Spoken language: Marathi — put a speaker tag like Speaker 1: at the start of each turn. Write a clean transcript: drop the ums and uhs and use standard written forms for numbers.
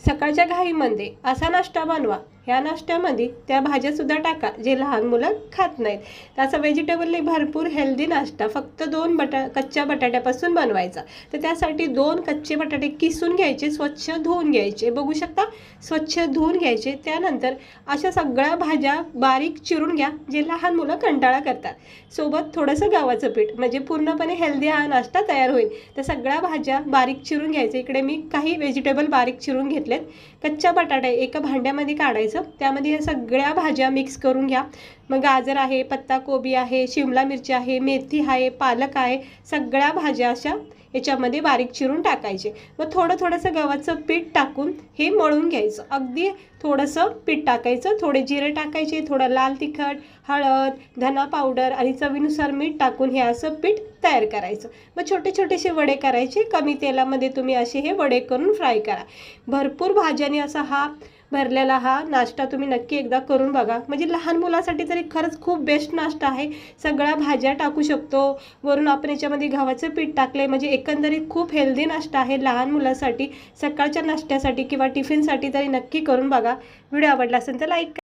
Speaker 1: सकाळच्या घाईमध्ये असा नाश्ता बनवा, ह्या नाश्त्यामध्ये त्या भाज्यासुद्धा टाका जे लहान मुलं खात नाहीत. त्याचा व्हेजिटेबलने भरपूर हेल्दी नाश्ता फक्त 2 कच्च्या बटाट्यापासून बनवायचा. तर त्यासाठी 2 कच्चे बटाटे किसून घ्यायचे, स्वच्छ धुवून घ्यायचे. बघू शकता, स्वच्छ धुवून घ्यायचे. त्यानंतर अशा सगळ्या भाज्या बारीक चिरून घ्या जे लहान मुलं कंटाळा करतात. सोबत थोडंसं गव्हाचं पीठ, म्हणजे पूर्णपणे हेल्दी हा नाश्ता तयार होईल. तर सगळ्या भाज्या बारीक चिरून घ्यायचे. इकडे मी काही व्हेजिटेबल बारीक चिरून घेतलेत. कच्चा बटाटा एका भांड्यामध्ये काढायचं, त्यामध्ये ह्या सगळ्या भाज्या मिक्स करून घ्या. मग गाजर आहे, पत्ताकोबी आहे, शिमला मिरची आहे, मेथी आहे, पालक आहे, सगळ्या भाज्या अशा याच्यामध्ये बारीक चिरून टाकायचे. मग थोडंसं गव्हाचं पीठ टाकून हे मळून घ्यायचं. अगदी थोडंसं पीठ टाकायचं, थोडे जिरे टाकायचे, थोडं लाल तिखट, हळद, धना पावडर आणि चवीनुसार मीठ टाकून हे असं पीठ तयार करायचं. मग छोटेसे वडे करायचे. कमी तेलामध्ये तुम्ही असे हे वडे करून फ्राय करा. भरपूर भाज्यांनी असा हा भरलेला हा नाश्ता तुम्ही नक्की एकदा करून बघा. म्हणजे लहान मुलासाठी तरी खरंच खूप बेस्ट नाश्ता आहे. सगळ्या भाज्या टाकू शकतो, वरून आपण याच्यामध्ये गव्हाचं पीठ टाकले, म्हणजे एकंदरीत खूप हेल्दी नाश्ता आहे लहान मुलासाठी. सकाळच्या नाश्त्यासाठी किंवा टिफिनसाठी तरी नक्की करून बघा. व्हिडिओ आवडला असेल तर लाईक